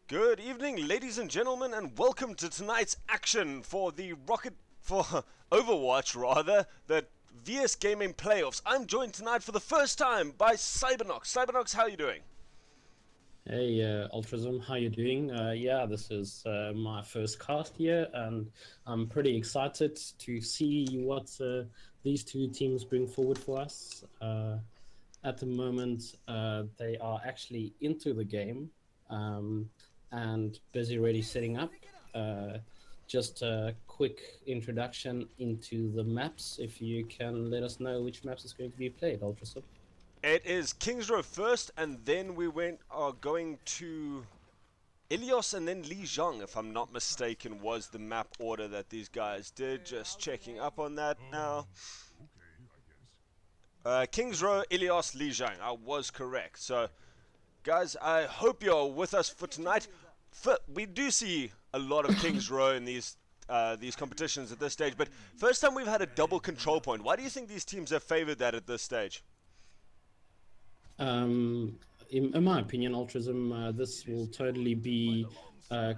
Good evening, ladies and gentlemen, and welcome to tonight's action for Overwatch, rather, the VS Gaming Playoffs. I'm joined tonight for the first time by Cybernox. Cybernox, how are you doing? Hey, Ultrazum, how you doing? Yeah, this is my first cast here, and I'm pretty excited to see what these two teams bring forward for us. At the moment, they are actually into the game and busy already setting up. Just a quick introduction into the maps, if you can let us know which maps is going to be played, Ultrasub. It is Kings Row first, and then we are going to Ilios and then Lijiang, if I'm not mistaken, was the map order that these guys did. Just checking up on that now. Kings Row, Ilios, Lijiang. I was correct. So, guys, I hope you're with us for tonight. We do see a lot of Kings Row in these competitions at this stage, but first time we've had a double control point. Why do you think these teams have favored that at this stage? In my opinion, Ultrism, this will totally be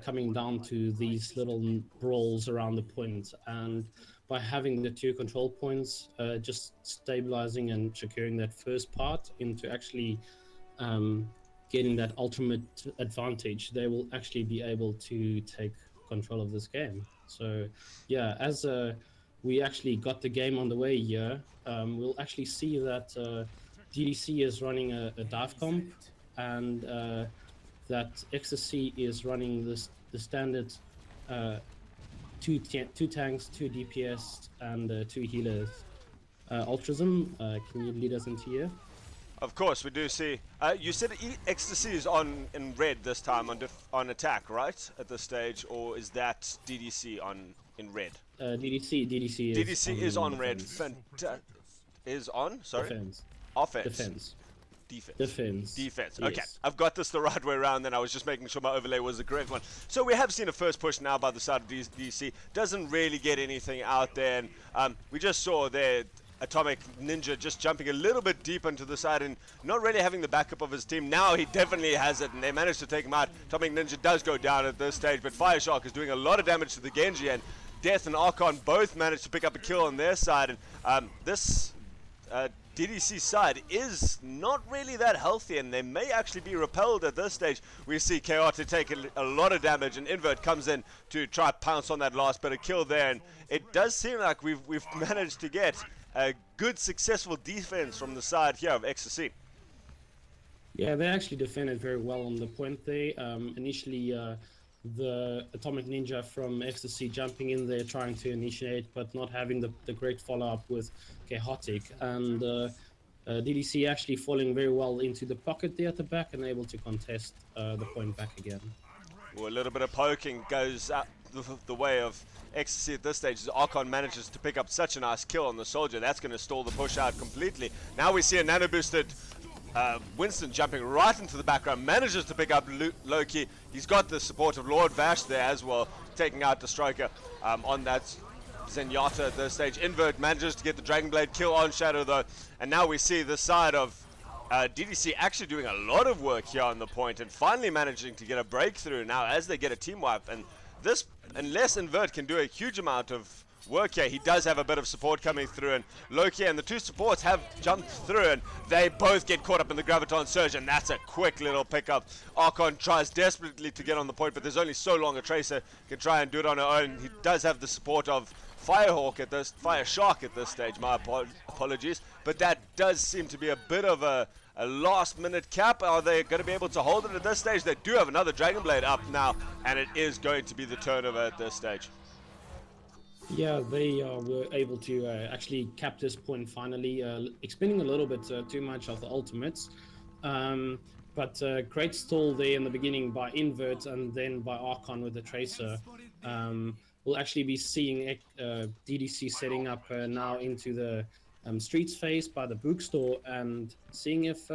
coming down to these little brawls around the point, and by having the two control points, just stabilizing and securing that first part into actually getting that ultimate advantage, they will actually be able to take control of this game. So yeah, as we actually got the game on the way here, we'll actually see that DDC is running a dive comp, and that xTc is running the standard two tanks, two DPS, and two healers. Ultrism, can you lead us into here? Of course, we do see. You said xTc is in red this time on attack, right? At this stage, or is that DDC in red? DDC is on red. Is on. Sorry. Defense. Offense. Defense. Yes. Okay, I've got this the right way around. Then I was just making sure my overlay was the correct one. So we have seen a first push now by the side of DC. Doesn't really get anything out there, and we just saw there Atomic.NiNoN just jumping a little bit deep into the side and not really having the backup of his team. Now he definitely has it, and they managed to take him out. Atomic.NiNoN does go down at this stage, but Fireshark is doing a lot of damage to the Genji, and Death and Archon both managed to pick up a kill on their side. And this DDC side is not really that healthy, and they may actually be repelled at this stage. We see Chaotic take a lot of damage, and Invert comes in to try to pounce on that last bit of kill there, and it does seem like we've managed to get a good successful defense from the side here of xTc. Yeah, they actually defended very well on the point there. Initially, the Atomic.NiNoN from xTc jumping in there trying to initiate, but not having the great follow-up with Chaotic, and DDC actually falling very well into the pocket there at the back and able to contest the point back again. Well, a little bit of poking goes out the way of xTc at this stage. Archon manages to pick up such a nice kill on the soldier. That's going to stall the push out completely. Now we see a nano boosted Winston jumping right into the background, manages to pick up Loki. He's got the support of Lord Vash there as well, taking out DestruCtion on that Zenyatta at this stage. Invert manages to get the Dragon Blade kill on Shadow though, and now we see the side of DDC actually doing a lot of work here on the point and finally managing to get a breakthrough now as they get a team wipe. And this, unless Invert can do a huge amount of work here, he does have a bit of support coming through, and Loki and the two supports have jumped through, and they both get caught up in the Graviton Surge, and that's a quick little pickup. Archon tries desperately to get on the point, but there's only so long a Tracer can try and do it on her own. He does have the support of Fireshark at this stage, my apologies, but that does seem to be a bit of a last minute cap. Are they going to be able to hold it at this stage? They do have another Dragon Blade up now, and it is going to be the turnover at this stage. Yeah, they were able to actually cap this point finally, expending a little bit too much of the ultimates. But great stall there in the beginning by Invert and then by Archon with the Tracer. We'll actually be seeing DDC setting up now into the streets phase by the bookstore and seeing if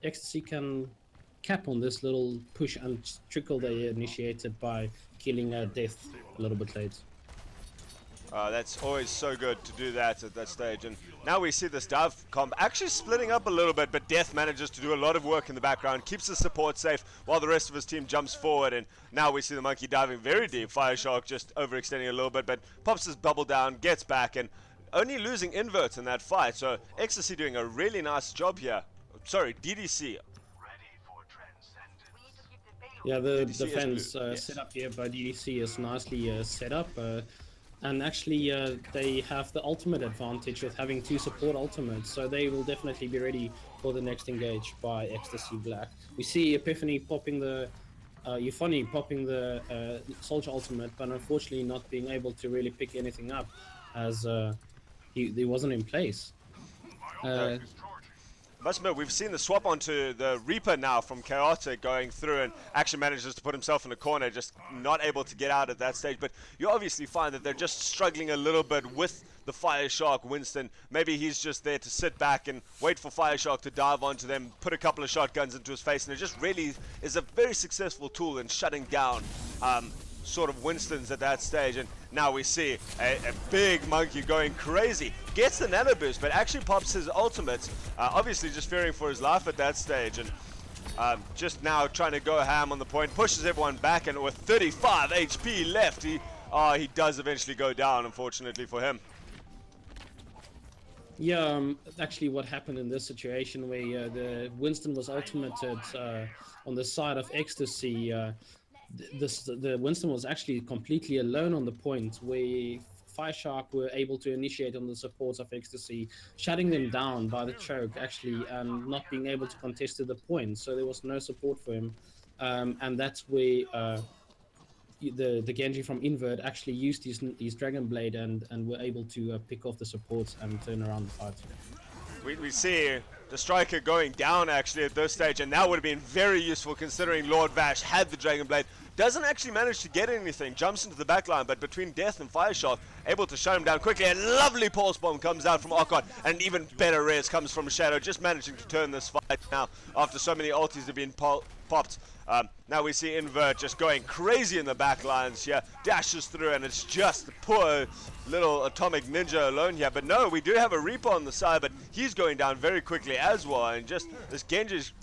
xTc can cap on this little push and trickle they initiated by killing Death a little bit late. That's always so good to do that at that stage. And now we see this dive comp actually splitting up a little bit, but Death manages to do a lot of work in the background, keeps the support safe while the rest of his team jumps forward. And now we see the Monkey diving very deep. Fireshark just overextending a little bit, but pops his bubble down, gets back, and only losing Invert in that fight. So xTc doing a really nice job here. Sorry, DDC. Yeah, the DDC defense yes. set up here by DDC is nicely set up. And actually, they have the ultimate advantage of having 2 support ultimates, so they will definitely be ready for the next engage by xTc Black. We see Epiphany popping the Euphony popping the Soldier ultimate, but unfortunately not being able to really pick anything up as he wasn't in place. Must admit, we've seen the swap onto the Reaper now from Chaotic going through and actually manages to put himself in a corner, just not able to get out at that stage. But you obviously find that they're just struggling a little bit with the Fireshark Winston. Maybe he's just there to sit back and wait for Fireshark to dive onto them, put a couple of shotguns into his face, and it just really is a very successful tool in shutting down sort of Winstons at that stage. And now we see a big Monkey going crazy, gets the nano boost, but actually pops his ultimate, obviously just fearing for his life at that stage, and just now trying to go ham on the point, pushes everyone back, and with 35 HP left, he does eventually go down, unfortunately for him. Yeah, actually what happened in this situation where the Winston was ultimated on the side of xTc, the Winston was actually completely alone on the point, where Fireshark were able to initiate on the supports of xTc, shutting them down by the choke actually, and not being able to contest to the point, so there was no support for him. And that's where the Genji from Invert actually used his Dragon Blade and were able to pick off the supports and turn around the fight. We see the striker going down actually at this stage, and that would have been very useful considering Lord Vash had the Dragon Blade. Doesn't actually manage to get anything, jumps into the back line, but between Death and Fireshark, able to shut him down quickly. A lovely pulse bomb comes out from Archon, and an even better res comes from Shadow, just managing to turn this fight now after so many ultis have been popped. Now we see Invert just going crazy in the back lines here, dashes through, and it's just the poor little Atomic Ninja alone here. But no, we do have a Reaper on the side, but he's going down very quickly as well, and just this Genji is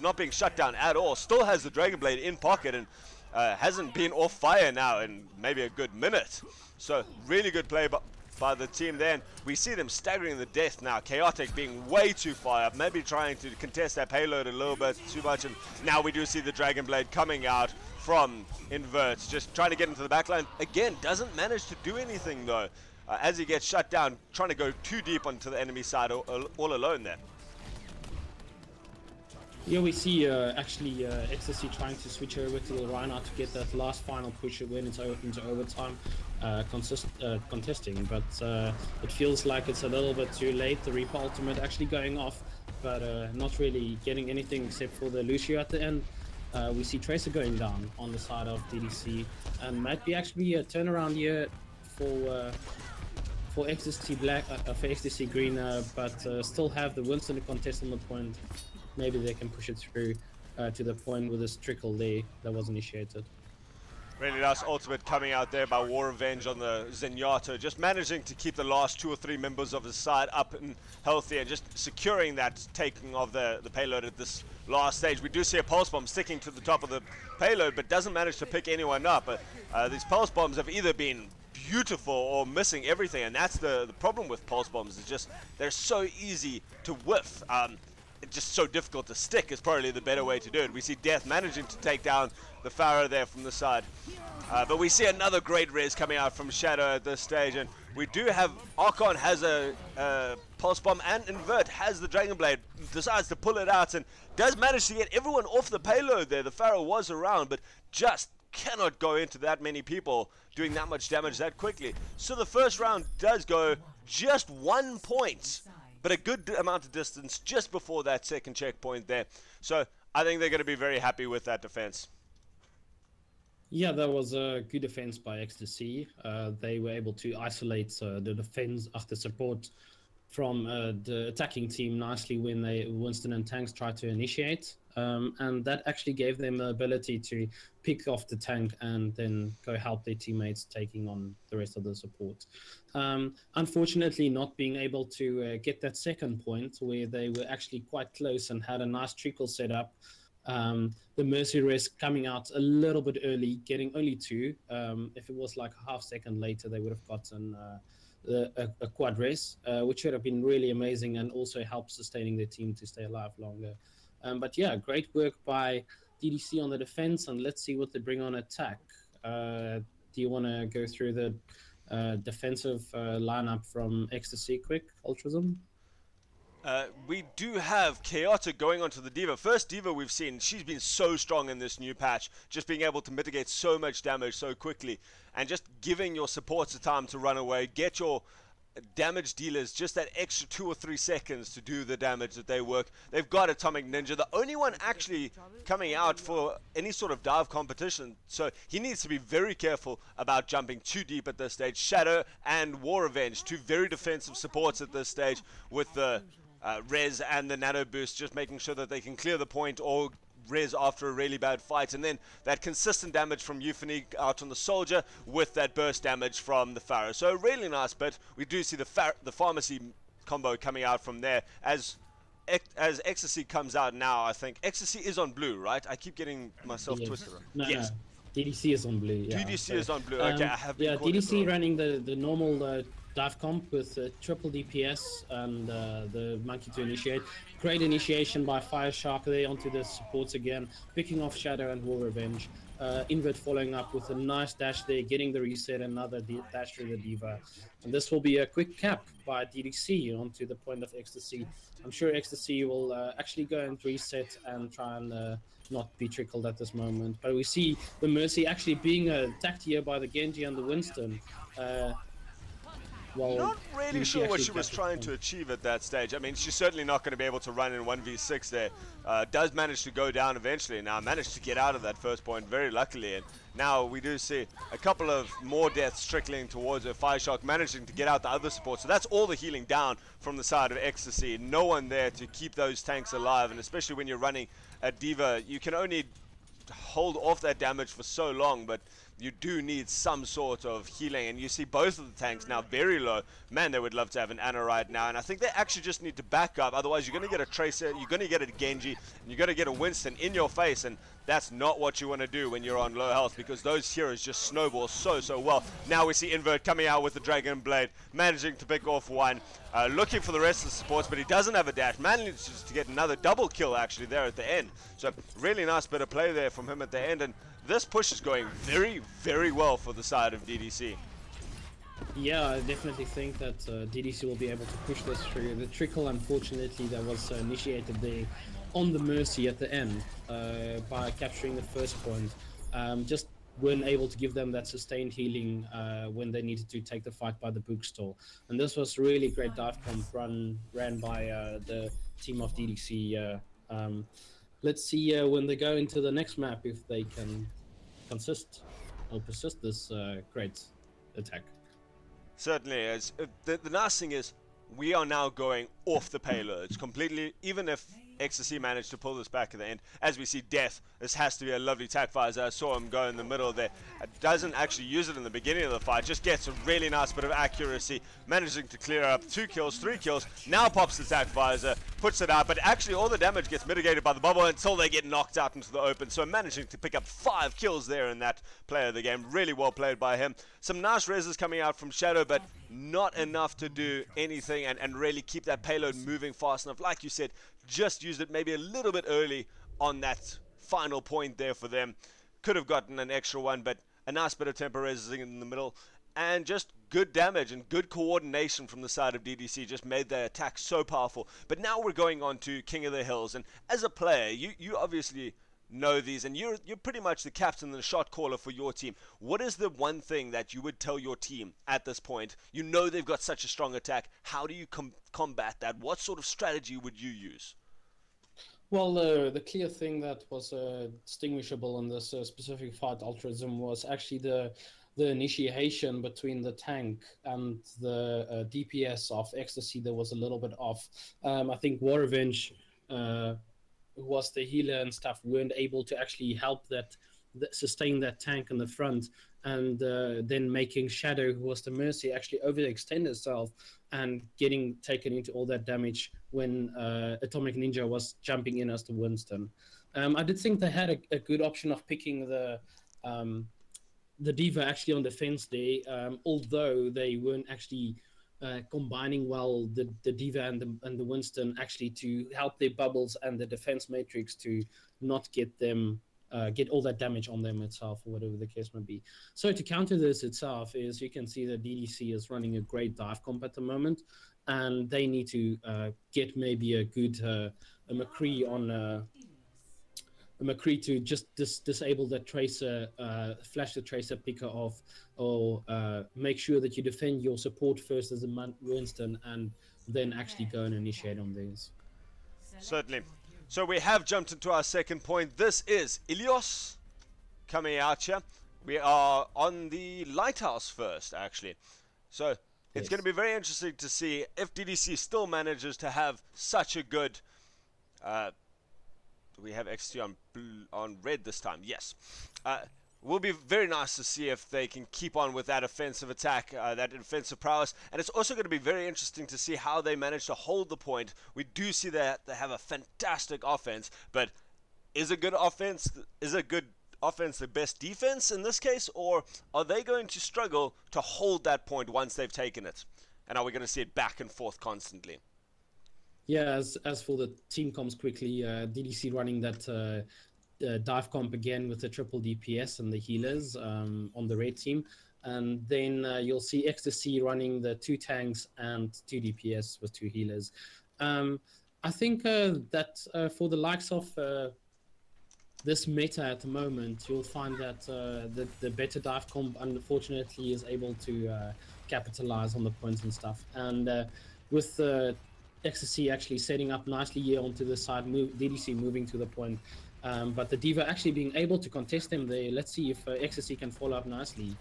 not being shut down at all. Still has the Dragon Blade in pocket and hasn't been off fire now in maybe a good minute. So really good play by the team then. We see them staggering the Death now. Chaotic being way too far up, maybe trying to contest that payload a little bit too much, and now we do see the Dragon Blade coming out from Invert, just trying to get into the backline. Again, doesn't manage to do anything though, as he gets shut down, trying to go too deep onto the enemy side all alone there. Yeah, we see actually xTc trying to switch over to the Reinhardt to get that last final push when it's into overtime contesting, but it feels like it's a little bit too late. The Reaper ultimate actually going off, but not really getting anything except for the Lucio at the end. We see Tracer going down on the side of DDC, and might be actually a turnaround here for xTc Black, for xTc Green, but still have the Winston to contest on the point. Maybe they can push it through to the point with this trickle there that was initiated. Really nice ultimate coming out there by War Revenge on the Zenyatta, just managing to keep the last 2 or 3 members of his side up and healthy, and just securing that taking of the payload at this last stage. We do see a pulse bomb sticking to the top of the payload, but doesn't manage to pick anyone up. These pulse bombs have either been beautiful or missing everything, and that's the problem with pulse bombs. It's just they're so easy to whiff. It's just so difficult to stick is probably the better way to do it. We see Death managing to take down the Pharaoh there from the side. But we see another great res coming out from Shadow at this stage, and we do have Archon has a pulse bomb, and Invert has the Dragon Blade, decides to pull it out and does manage to get everyone off the payload there. The Pharaoh was around, but just cannot go into that many people doing that much damage that quickly. So the first round does go just 1 point, but a good amount of distance just before that second checkpoint there. So I think they're going to be very happy with that defense. Yeah, that was a good defense by xTc. They were able to isolate the defense of the support from the attacking team nicely when Winston and tanks tried to initiate, and that actually gave them the ability to pick off the tank and then go help their teammates taking on the rest of the support. Unfortunately, not being able to get that second point where they were actually quite close and had a nice trickle set up. The Mercy risk coming out a little bit early, getting only 2. If it was like a half second later, they would have gotten a quad res, which would have been really amazing and also helped sustaining their team to stay alive longer. But yeah, great work by DDC on the defense, and let's see what they bring on attack. Do you want to go through the defensive lineup from xTc quick, Ultrazum? We do have Chaotic going onto the D.Va. First D.Va we've seen, she's been so strong in this new patch, just being able to mitigate so much damage so quickly, and just giving your supports the time to run away, get your damage dealers just that extra 2 or 3 seconds to do the damage that they work. They've got Atomic Ninja, the only one actually coming out for any sort of dive competition, so he needs to be very careful about jumping too deep at this stage. Shadow and War Revenge, 2 very defensive supports at this stage, with the res and the nano boost, just making sure that they can clear the point or res after a really bad fight, and then that consistent damage from Euphony out on the soldier with that burst damage from the Pharaoh. So a really nice bit. We do see the pharmacy combo coming out from there as xTc comes out now. I think xTc is on blue, right? I keep getting myself twisted. No, yes. No. DDC is on blue. Yeah. DDC is on blue. Okay, I have been DDC running the normal dive comp with triple DPS and the monkey to initiate. Great initiation by Fireshark there onto the supports again, picking off Shadow and War Revenge. Invert following up with a nice dash there, getting the reset, another dash through the D.Va. And this will be a quick cap by DDC onto the point of xTc. I'm sure xTc will actually go and reset and try and not be trickled at this moment. But we see the Mercy actually being attacked here by the Genji and the Winston. Not really sure what she was trying to achieve at that stage. I mean, she's certainly not going to be able to run in 1v6 there. Does manage to go down eventually. Now managed to get out of that first point very luckily. And now we do see a couple of more deaths trickling towards her. Fireshark managing to get out the other support. So that's all the healing down from the side of xTc. No one there to keep those tanks alive. And especially when you're running a D.Va, you can only hold off that damage for so long, but you do need some sort of healing, and you see both of the tanks now very low. Man, they would love to have an Ana right now, and I think they actually just need to back up. Otherwise you're going to get a Tracer, you're going to get a Genji, and you're going to get a Winston in your face, and that's not what you want to do when you're on low health, because those heroes just snowball so well. Now we see Invert coming out with the Dragon Blade, managing to pick off one, looking for the rest of the supports, but he doesn't have a dash. Manages to get another double kill actually there at the end. So really nice bit of play there from him at the end, and this push is going very well for the side of DDC. Yeah, I definitely think that DDC will be able to push this through. The trickle, unfortunately, that was initiated there on the Mercy at the end by capturing the first point, just weren't able to give them that sustained healing when they needed to take the fight by the bookstore. And this was really great dive comp ran by the team of DDC. Let's see when they go into the next map if they can persist this great attack. Certainly, as the nice thing is we are now going off the payloads completely. Even if xTc managed to pull this back at the end, as we see Death, this has to be a lovely tac fire. As I saw him go in the middle there, doesn't actually use it in the beginning of the fight, just gets a really nice bit of accuracy, managing to clear up 2 kills, 3 kills, now pops the tac visor, puts it out, but actually all the damage gets mitigated by the bubble until they get knocked out into the open. So managing to pick up 5 kills there in that play of the game, really well played by him. Some nice reses coming out from Shadow, but not enough to do anything and really keep that payload moving fast enough. Like you said, just used it maybe a little bit early on that final point there for them. Could have gotten an extra one, but a nice bit of tempo resing in the middle, and just good damage and good coordination from the side of DDC just made their attack so powerful. But now we're going on to King of the Hills, and as a player, you obviously know these, and you're pretty much the captain and the shot caller for your team. What is the one thing that you would tell your team at this point? You know they've got such a strong attack. How do you combat that? What sort of strategy would you use? Well, the clear thing that was distinguishable in this specific fight, Ultrazum, was actually the the initiation between the tank and the DPS of xTc, there was a little bit off. I think War Revenge, who was the healer and stuff, weren't able to actually help sustain that tank in the front, and then making Shadow, who was the Mercy, actually overextend herself and getting taken into all that damage when Atomic Ninja was jumping in as the Winston. I did think they had a good option of picking the D.Va actually on defense there, although they weren't actually combining well the D.Va and the Winston actually to help their bubbles and the defense matrix to not get them get all that damage on them itself, or whatever the case may be. So to counter this itself is, you can see that DDC is running a great dive comp at the moment, and they need to get maybe a good a McCree on a McCree to just disable that tracer, flash the tracer picker off, or make sure that you defend your support first as a Winston, and then actually go and initiate on these. Certainly. So we have jumped into our second point. This is Ilios coming out here. We are on the lighthouse first, actually. So it's going to be very interesting to see if DDC still manages to have such a good... we have XT on red this time. Yes. Will be very nice to see if they can keep on with that offensive attack, that offensive prowess. And it's also going to be very interesting to see how they manage to hold the point. We do see that they have a fantastic offense, but is a good offense the best defense in this case, or are they going to struggle to hold that point once they've taken it? And are we going to see it back and forth constantly? Yeah, as for the team comps quickly, DDC running that dive comp again with the triple DPS and the healers on the red team, and then you'll see xTc running the 2 tanks and 2 DPS with 2 healers. I think that for the likes of this meta at the moment, you'll find that the better dive comp unfortunately is able to capitalize on the points and stuff, and with xTc actually setting up nicely here onto the side, DDC moving to the point, but the D.Va actually being able to contest them there. Let's see if xTc can follow up nicely.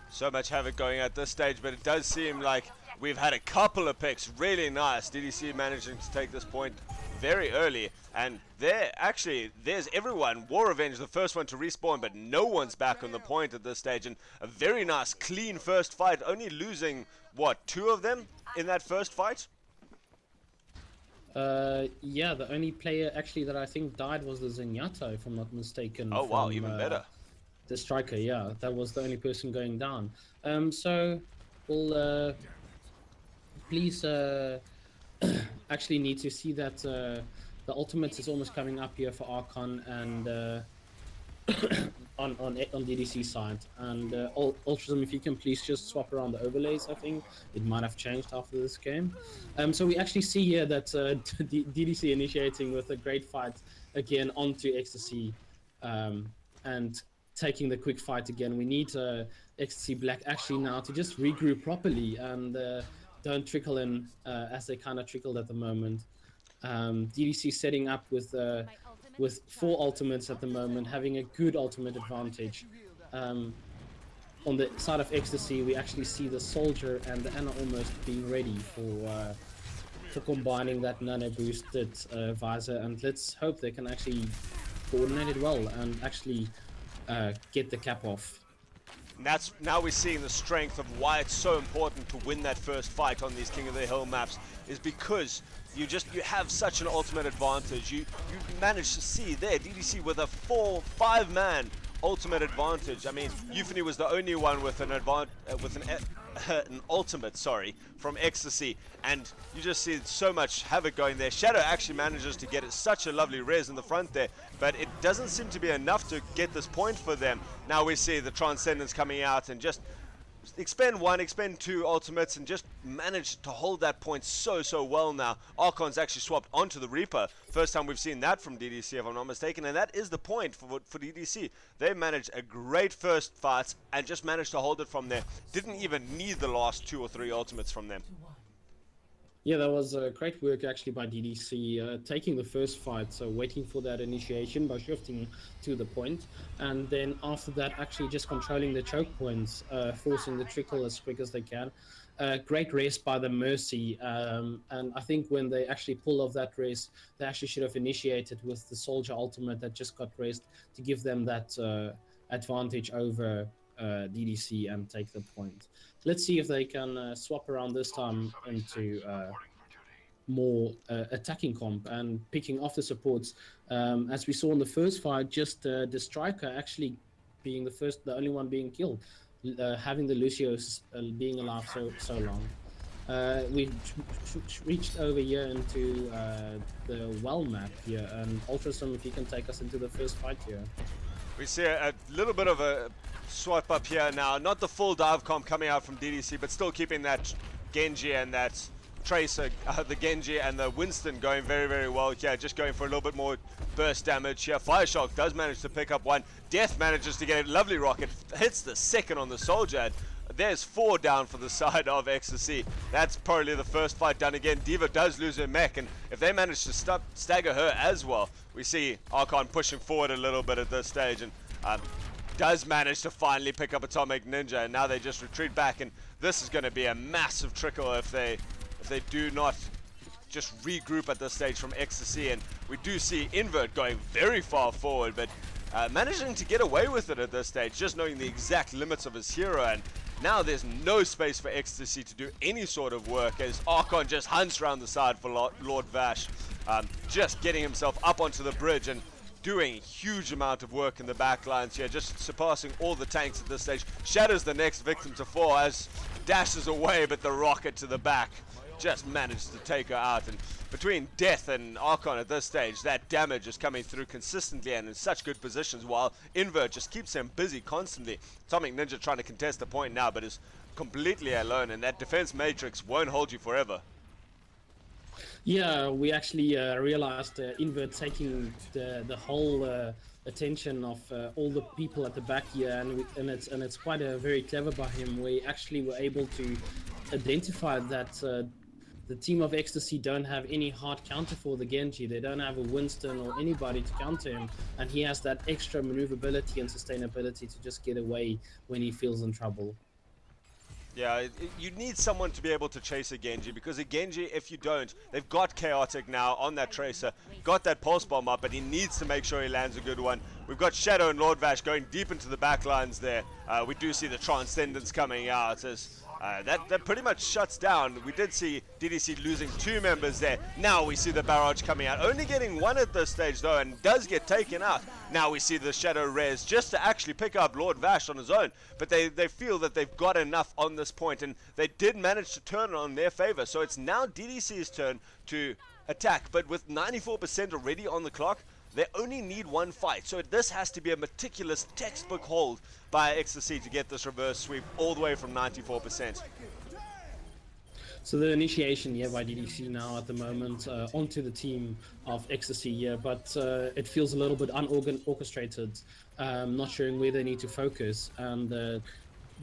So much havoc going at this stage, but it does seem like we've had a couple of picks. Really nice. DDC managing to take this point very early, and there's everyone. War Revenge, the first one to respawn, but no one's back on the point at this stage, and a very nice clean first fight, only losing, what, 2 of them in that first fight? Yeah, the only player actually that I think died was the Zenyatta, if I'm not mistaken. Oh wow, even better. The striker, yeah, that was the only person going down. So we'll please actually need to see that the ultimate is almost coming up here for Archon and on DDC side, and Ultrazim, if you can please just swap around the overlays. I think it might have changed after this game. So we actually see here that DDC initiating with a great fight again onto xTc, and taking the quick fight again. We need xTc Black actually now to just regroup properly and don't trickle in as they kind of trickled at the moment. DDC setting up with 4 ultimates at the moment, having a good ultimate advantage. On the side of xTc, we actually see the Soldier and the Ana almost being ready for combining that nano boosted visor, and let's hope they can actually coordinate it well and actually get the cap off. And now we're seeing the strength of why it's so important to win that first fight on these King of the Hill maps, is because you have such an ultimate advantage. You managed to see there DDC with a 4-5 man ultimate advantage. I mean, Euphony was the only one with an ultimate, sorry, from xTc, and you just see so much havoc going there. Shadow actually manages to get it such a lovely res in the front there, but it doesn't seem to be enough to get this point for them. Now we see the Transcendence coming out and just expend 1, expend 2 ultimates, and just manage to hold that point so well now. Archon's actually swapped onto the Reaper. First time we've seen that from DDC, if I'm not mistaken, and that is the point for DDC. They managed a great first fight and just managed to hold it from there. Didn't even need the last 2 or 3 ultimates from them. Yeah, that was great work actually by DDC, taking the first fight, so waiting for that initiation by shifting to the point, and then after that actually just controlling the choke points, forcing the trickle as quick as they can. Great rest by the Mercy, and I think when they actually pull off that rest, they actually should have initiated with the Soldier ultimate that just got rest to give them that advantage over DDC and take the point. Let's see if they can swap around this time into more attacking comp and picking off the supports. As we saw in the first fight, just DestruCtion actually being the only one being killed, having the Lucios being alive so long. We reached over here into the well map here, and Ultrasom, if you can take us into the first fight here. We see a little bit of a swipe up here now. Not the full dive comp coming out from DDC, but still keeping that Genji and that Tracer, the Genji and the Winston going very, very well here. Just going for a little bit more burst damage here. Fireshock does manage to pick up one. Death manages to get a lovely rocket. Hits the second on the Soldier. And there's 4 down for the side of xTc. That's probably the first fight done again. D.Va does lose her mech, and if they manage to stagger her as well, we see Archon pushing forward a little bit at this stage, and does manage to finally pick up Atomic Ninja, and now they just retreat back, and this is going to be a massive trickle if they do not just regroup at this stage from xTc. And we do see Invert going very far forward, but managing to get away with it at this stage, just knowing the exact limits of his hero. And now there's no space for xTc to do any sort of work as Archon just hunts around the side for Lord Vash, just getting himself up onto the bridge and doing a huge amount of work in the back lines here, just surpassing all the tanks at this stage. Shadow's the next victim to fall as dashes away, but the rocket to the back just managed to take her out. And between Death and Archon at this stage, that damage is coming through consistently and in such good positions, while Invert just keeps him busy constantly. Atomic Ninja trying to contest the point now, but is completely alone, and that defense matrix won't hold you forever. Yeah, we actually realized Invert taking the whole attention of all the people at the back here, and it's quite very clever by him. We actually were able to identify that the team of xTc don't have any hard counter for the Genji. They don't have a Winston or anybody to counter him, and he has that extra maneuverability and sustainability to just get away when he feels in trouble. Yeah, you need someone to be able to chase a Genji, because a Genji, if you don't, they've got Chaotic now on that Tracer, got that Pulse Bomb up, but he needs to make sure he lands a good one. We've got Shadow and Lord Vash going deep into the back lines there. We do see the Transcendence coming out as that pretty much shuts down. We did see DDC losing 2 members there. Now we see the barrage coming out, only getting 1 at this stage though, and does get taken out. Now we see the Shadow res just to actually pick up Lord Vash on his own, but they feel that they've got enough on this point, and they did manage to turn it on their favor. So it's now DDC's turn to attack, but with 94% already on the clock, they only need 1 fight. So this has to be a meticulous textbook hold by xTc to get this reverse sweep all the way from 94%. So the initiation here by DDC now at the moment onto the team of xTc here, but it feels a little bit unorchestrated, not showing where they need to focus, and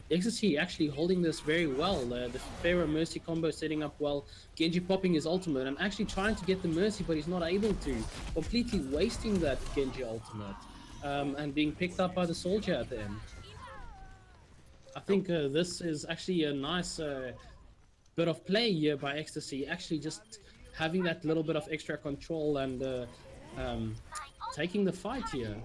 xTc actually holding this very well. The Pharaoh Mercy combo setting up well, Genji popping his ultimate and actually trying to get the Mercy, but he's not able to, completely wasting that Genji ultimate, and being picked up by the Soldier at the end. I think this is actually a nice bit of play here by xTc, actually just having that little bit of extra control and taking the fight here.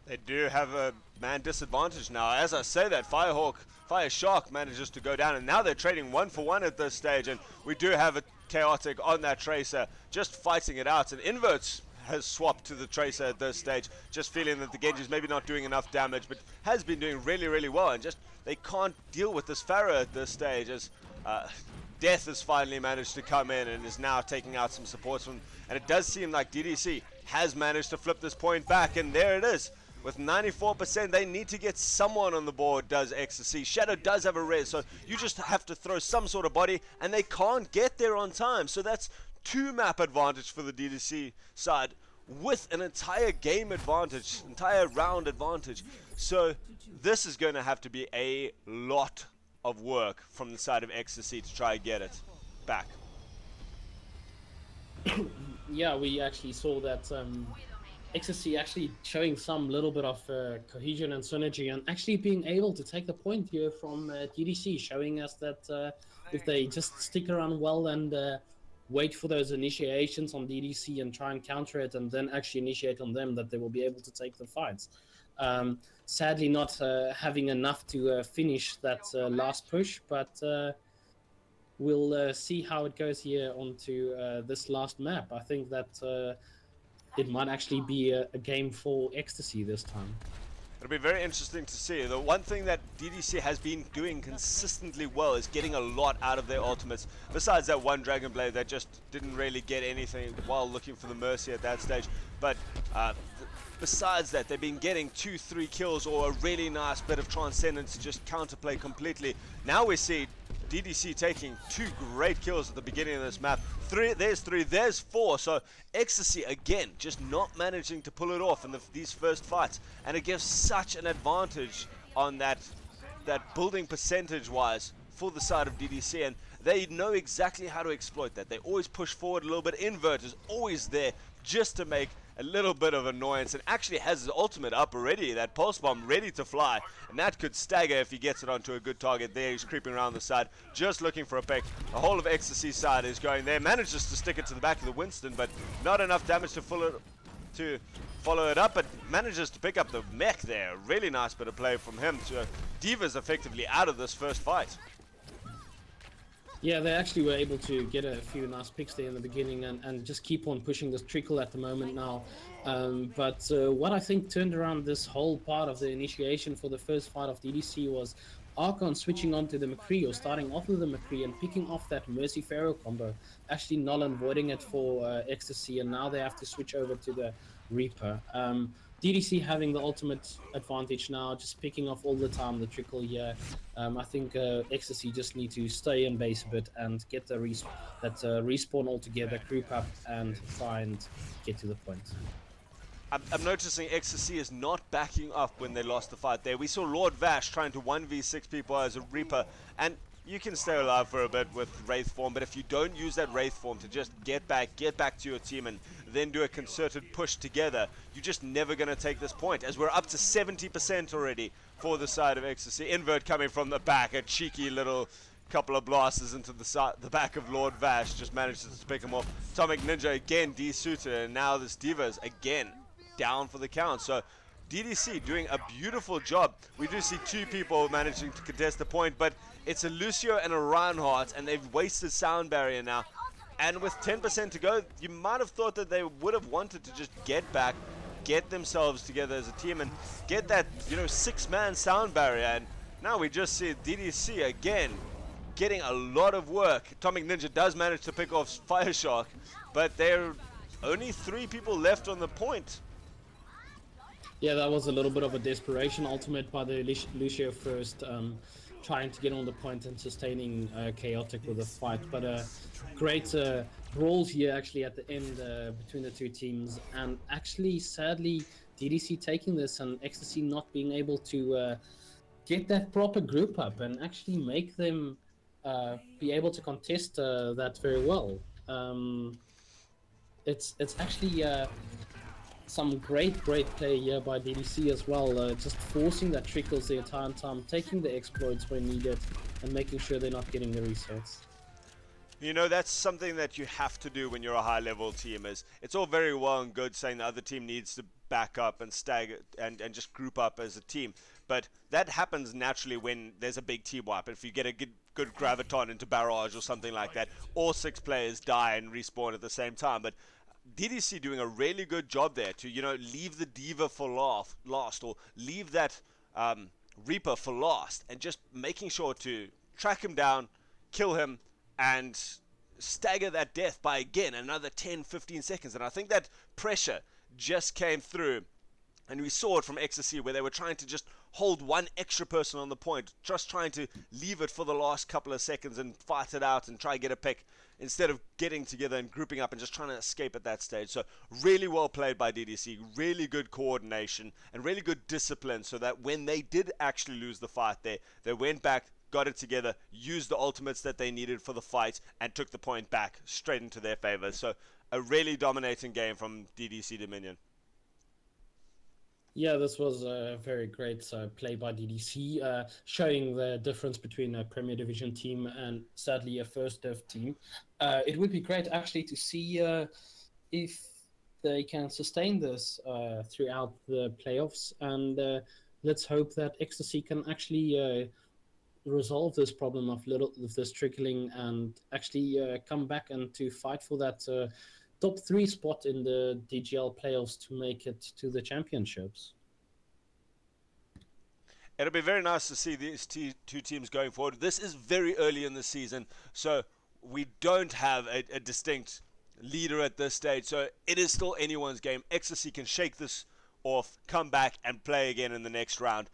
They do have a man disadvantage now. As I say that, Fireshark manages to go down, and now they're trading 1 for 1 at this stage, and we do have a Chaotic on that Tracer, just fighting it out, and Inverts has swapped to the Tracer at this stage, just feeling that the Genji's maybe not doing enough damage, but has been doing really, really well, and just they can't deal with this Pharaoh at this stage, as Death has finally managed to come in and is now taking out some supports from, and it does seem like DDC has managed to flip this point back, and there it is. With 94%, they need to get someone on the board, does xTc. Shadow does have a res, so you just have to throw some sort of body, and they can't get there on time. So that's 2 map advantage for the DDC side, with an entire game advantage, entire round advantage. So this is going to have to be a lot of work from the side of xTc to try and get it back. Yeah, we actually saw that xTc actually showing some little bit of cohesion and synergy, and actually being able to take the point here from DDC, showing us that if they just stick around well and wait for those initiations on DDC and try and counter it, and then actually initiate on them, that they will be able to take the fights. Sadly, not having enough to finish that last push, but we'll see how it goes here onto this last map. I think that it might actually be a game for xTc this time. It'll be very interesting to see. The one thing that DDC has been doing consistently well is getting a lot out of their ultimates. Besides that one Dragon Blade that just didn't really get anything while looking for the Mercy at that stage. But besides that, they've been getting 2-3 kills or a really nice bit of Transcendence to just counterplay completely. Now we see DDC taking 2 great kills at the beginning of this map. There's 3, there's 4. So xTc again just not managing to pull it off in these first fights, and it gives such an advantage on that building percentage wise for the side of DDC, and they know exactly how to exploit that. They always push forward a little bit. Invert is always there just to make a little bit of annoyance, and actually has his ultimate up already, that pulse bomb ready to fly, and that could stagger if he gets it onto a good target. There he's creeping around the side just looking for a pick. The whole of xTc's side is going there, manages to stick it to the back of the Winston, but not enough damage to follow it up, but manages to pick up the mech there. Really nice bit of play from him. So D.Va's effectively out of this first fight. Yeah, they actually were able to get a few nice picks there in the beginning, and just keep on pushing this trickle at the moment now. But what I think turned around this whole part of the initiation for the first fight of DDC was Archon switching onto the McCree, or starting off with the McCree and picking off that Mercy Pharaoh combo, actually null and voiding it for xTc, and now they have to switch over to the Reaper. DDC having the ultimate advantage now, just picking off all the time the trickle here. I think xTc just need to stay in base a bit and get the respawn all together, group up, and try and get to the point. I'm noticing xTc is not backing up when they lost the fight there. We saw Lord Vash trying to 1v6 people as a Reaper, and you can stay alive for a bit with Wraith form, but if you don't use that Wraith form to just get back to your team and then do a concerted push together, you're just never going to take this point, as we're up to 70% already for the side of xTc. Invert coming from the back, a cheeky little couple of blasters into the back of Lord Vash, just manages to pick him off. Atomic Ninja again desuited, and now this D.Va's again down for the count. So DDC doing a beautiful job. We do see 2 people managing to contest the point, but it's a Lucio and a Reinhardt, and they've wasted sound barrier now. And with 10% to go, you might have thought that they would have wanted to just get back, get themselves together as a team, and get that, 6-man sound barrier. And now we just see DDC again getting a lot of work. Atomic Ninja does manage to pick off Fire Shark, but there are only 3 people left on the point. Yeah, that was a little bit of a desperation ultimate by the Lucio first, trying to get on the point and sustaining Chaotic with a fight. But great brawls here actually at the end between the 2 teams, and actually sadly DDC taking this and xTc not being able to get that proper group up and actually make them be able to contest that very well. It's actually some great play here by DDC as well, just forcing that trickles the entire time, taking the exploits when needed, and making sure they're not getting the resets. That's something that you have to do when you're a high-level team. It's all very well and good saying the other team needs to back up and stagger and just group up as a team, but that happens naturally when there's a big team wipe. If you get a good graviton into barrage or something like that, all 6 players die and respawn at the same time. But DDC doing a really good job there to, leave the D.Va for last, or leave that Reaper for last, and just making sure to track him down, kill him, and stagger that death by, again, another 10-15 seconds. And I think that pressure just came through, and we saw it from xTc, where they were trying to just hold 1 extra person on the point, just trying to leave it for the last couple of seconds and fight it out and try and get a pick, instead of getting together and grouping up and just trying to escape at that stage. So really well played by DDC, really good coordination and really good discipline, so that when they did actually lose the fight there, they went back, got it together, used the ultimates that they needed for the fight, and took the point back straight into their favor. So a really dominating game from DDC Dominion. Yeah, this was a very great play by DDC, showing the difference between a Premier Division team and sadly a First Div team. It would be great actually to see if they can sustain this throughout the playoffs, and let's hope that xTc can actually resolve this problem of this trickling and actually come back and to fight for that top 3 spot in the DGL playoffs to make it to the championships. It'll be very nice to see these two teams going forward. This is very early in the season, so we don't have a distinct leader at this stage, so it is still anyone's game. xTc can shake this off, come back and play again in the next round.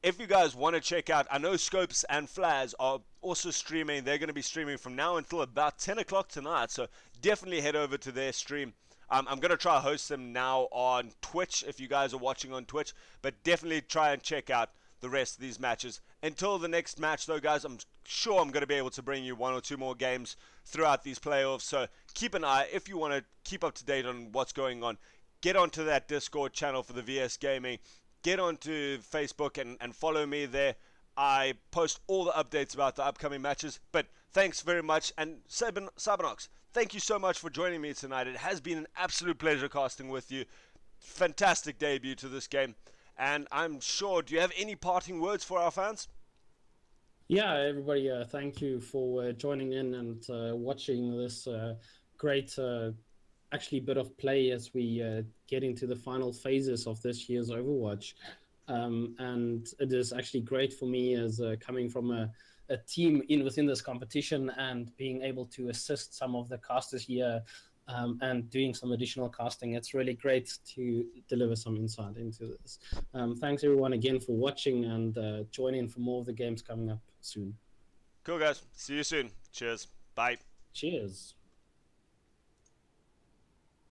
If you guys want to check out, I know Scopes and Flaz are also streaming. They're going to be streaming from now until about 10 o'clock tonight, so definitely head over to their stream. I'm going to try to host them now on Twitch if you guys are watching on Twitch, but definitely try and check out the rest of these matches. Until the next match though, guys, I'm sure I'm going to be able to bring you 1 or 2 more games throughout these playoffs, so keep an eye. If you want to keep up to date on what's going on, get onto that Discord channel for the VS Gaming. Get onto Facebook and follow me there. I post all the updates about the upcoming matches. But thanks very much. And Sabinox, thank you so much for joining me tonight. It has been an absolute pleasure casting with you. Fantastic debut to this game. And I'm sure, do you have any parting words for our fans? Yeah, everybody, thank you for joining in and watching this great actually bit of play as we get into the final phases of this year's Overwatch. And it is actually great for me as coming from a team within this competition and being able to assist some of the casters here and doing some additional casting. It's really great to deliver some insight into this. Thanks everyone again for watching, and join in for more of the games coming up soon. Cool guys, see you soon. Cheers. Bye. Cheers.